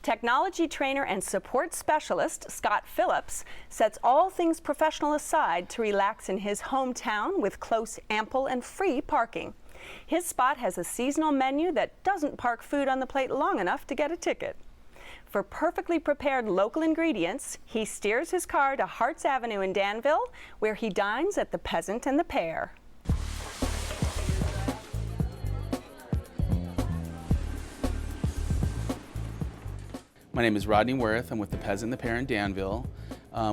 Technology trainer and support specialist Scott Phillips sets all things professional aside to relax in his hometown with close, ample, and free parking. His spot has a seasonal menu that doesn't park food on the plate long enough to get a ticket. For perfectly prepared local ingredients, he steers his car to Harts Avenue in Danville, where he dines at the Peasant and the Pear. My name is Rodney Worth. I'm with the Peasant The Pear in Danville.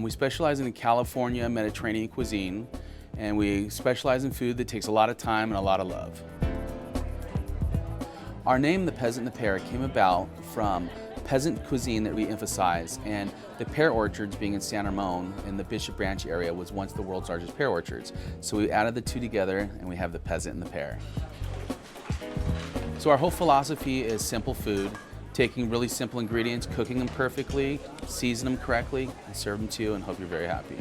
We specialize in California Mediterranean cuisine, and we specialize in food that takes a lot of time and a lot of love. Our name, the Peasant The Pear, came about from peasant cuisine that we emphasize, and the pear orchards being in San Ramon in the Bishop Branch area was once the world's largest pear orchards. So we added the two together and we have the Peasant and the Pear. So our whole philosophy is simple food, taking really simple ingredients, cooking them perfectly, season them correctly, and serve them to you, and hope you're very happy.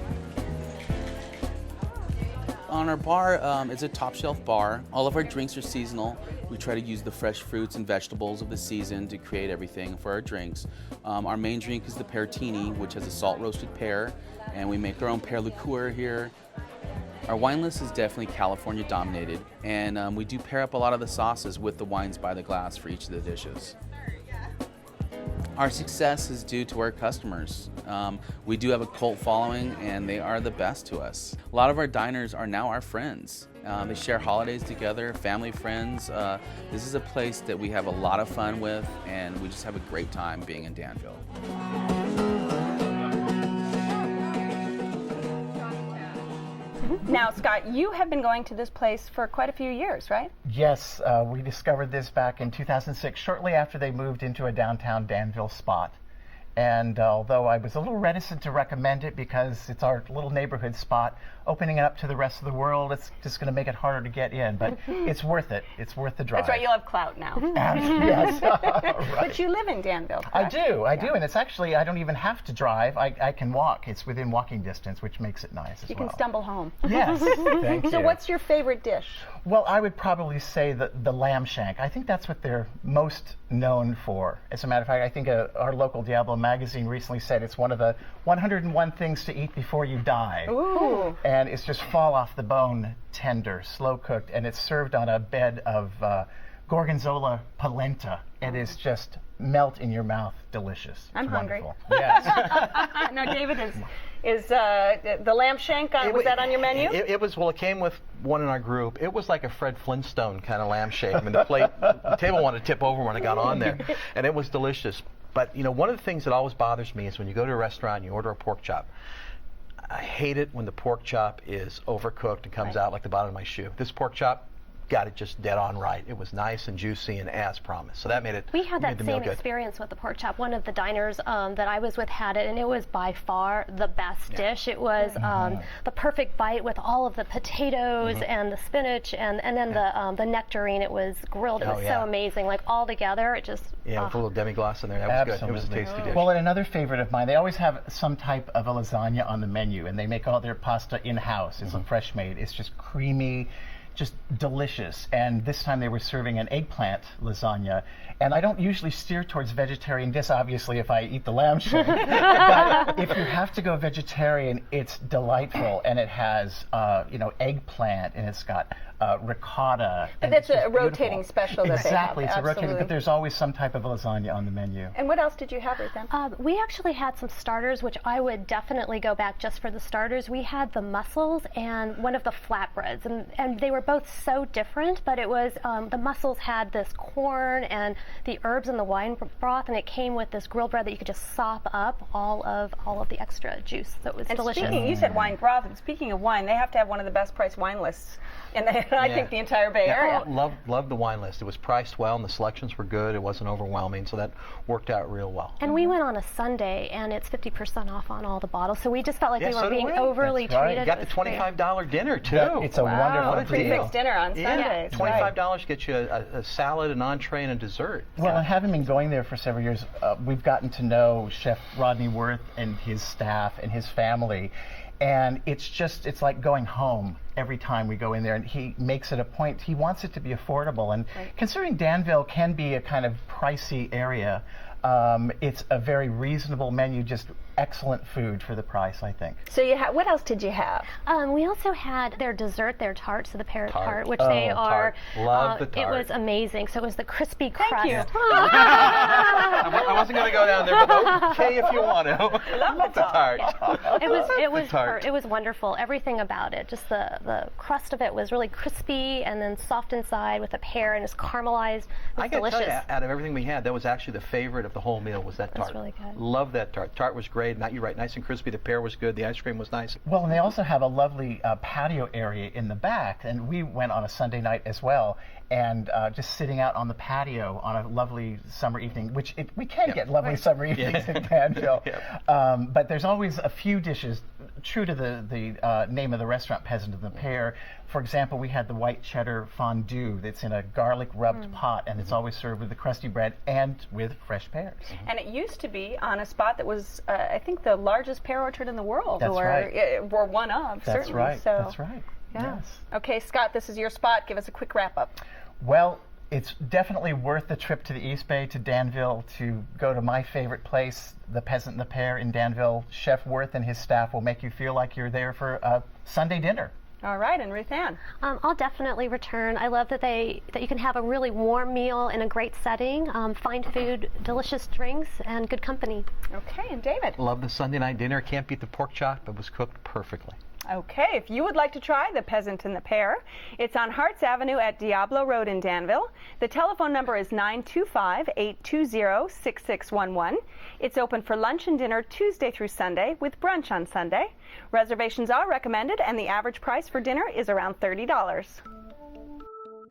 On our bar, it's a top shelf bar. All of our drinks are seasonal. We try to use the fresh fruits and vegetables of the season to create everything for our drinks. Our main drink is the Peartini, which has a salt roasted pear, and we make our own pear liqueur here. Our wine list is definitely California dominated, and we do pair up a lot of the sauces with the wines by the glass for each of the dishes. Our success is due to our customers. We do have a cult following, and they are the best to us. A lot of our diners are now our friends. They share holidays together, family, friends. This is a place that we have a lot of fun with, and we just have a great time being in Danville. Now, Scott, you have been going to this place for quite a few years, right? Yes, we discovered this back in 2006, shortly after they moved into a downtown Danville spot. And although I was a little reticent to recommend it because it's our little neighborhood spot, opening it up to the rest of the world, it's just going to make it harder to get in. But it's worth it. It's worth the drive. That's right, you'll have clout now. Yes. Right. But you live in Danville, correct? I do. And it's actually, I don't even have to drive. I can walk. It's within walking distance, which makes it nice as well. You can stumble home. Yes, thank you. So what's your favorite dish? Well, I would probably say the lamb shank. I think that's what they're most known for. As a matter of fact, I think our local Diablo magazine recently said it's one of the 101 things to eat before you die. Ooh. And it's just fall off the bone tender, slow cooked, and it's served on a bed of gorgonzola polenta. It is just melt in your mouth, delicious. I'm hungry. Yes. Now, David, is the lamb shank, was that on your menu? It was, well, it came with one in our group. It was like a Fred Flintstone kind of lamb shank. I mean, the table wanted to tip over when I got on there, and it was delicious. But, you know, one of the things that always bothers me is when you go to a restaurant and you order a pork chop. I hate it when the pork chop is overcooked and comes out like the bottom of my shoe. This pork chop got it just dead on right. It was nice and juicy and as promised. So that made it. We had that the meal same good. Experience with the pork chop. One of the diners that I was with had it, and it was by far the best dish. It was the perfect bite with all of the potatoes and the spinach and then the nectarine. It was grilled. It was so amazing. Like all together, it just. Yeah, with a little demi-glace in there. That was good. It was a tasty dish. Well, and another favorite of mine, they always have some type of a lasagna on the menu, and they make all their pasta in-house. It's fresh made. It's just creamy, just delicious. And this time they were serving an eggplant lasagna. And I don't usually steer towards vegetarian dish, obviously, if I eat the lamb shank. But if you have to go vegetarian, it's delightful. And it has, eggplant, and it's got ricotta. But that's a rotating special that exactly, they have. it's a rotating, but there's always some type of lasagna on the menu. And what else did you have with them? We actually had some starters, which I would definitely go back just for the starters. We had the mussels and one of the flatbreads, and they were both so different, but it was, the mussels had this corn and the herbs and the wine broth, and it came with this grilled bread that you could just sop up all of the extra juice. So it was delicious. Speaking, you said wine broth, and speaking of wine, they have to have one of the best priced wine lists in I think the entire Bay Area. Loved the wine list. It was priced well, and the selections were good. It wasn't overwhelming, so that worked out real well. And we went on a Sunday, and it's 50% off on all the bottles, so we just felt like we weren't being overly treated. You got the $25 dinner, too. It's a wonderful deal. Prefix dinner on Sundays. $25 gets you a salad, an entree, and a dessert. Well, and having been going there for several years, we've gotten to know Chef Rodney Worth and his staff and his family. And it's like going home every time we go in there, and he makes it a point. He wants it to be affordable, and considering Danville can be a kind of pricey area, It's a very reasonable menu, just excellent food for the price, I think. So what else did you have? We also had their dessert, their tart, so the pear tart, which Oh, they are. tart. Love the It tart. was amazing. So it was the crispy crust. Thank you. I wasn't going to go down there, but okay if you want to. Love the tart. It was wonderful. Everything about it, just the crust of it was really crispy and then soft inside with a pear and it's caramelized. It was I got to delicious. tell you, out of everything we had, that was actually the favorite of the whole meal, was that tart. That's really good. Love that tart. Tart was great. You're right, nice and crispy. The pear was good. The ice cream was nice. Well, and they also have a lovely patio area in the back, and we went on a Sunday night as well, and just sitting out on the patio on a lovely summer evening, which we can get lovely summer evenings in Danville. But there's always a few dishes true to the name of the restaurant, Peasant The Pear. For example, we had the white cheddar fondue that's in a garlic rubbed pot, and it's always served with the crusty bread and with fresh pears. And it used to be on a spot that was, I think, the largest pear orchard in the world. That's right. Or one of, That's certainly. right. So, That's right. yeah. Yes. Okay, Scott, this is your spot. Give us a quick wrap-up. Well, it's definitely worth the trip to the East Bay, to Danville, to go to my favorite place, the Peasant The Pear in Danville. Chef Worth and his staff will make you feel like you're there for a Sunday dinner. All right, and Ruth Ann. I'll definitely return. I love that you can have a really warm meal in a great setting, fine food, delicious drinks, and good company. Okay, and David. Love the Sunday night dinner. Can't beat the pork chop. It was cooked perfectly. Okay, if you would like to try the Peasant The Pear, it's on Harts Avenue at Diablo Road in Danville. The telephone number is 925-820-6611. It's open for lunch and dinner Tuesday through Sunday with brunch on Sunday. Reservations are recommended, and the average price for dinner is around $30.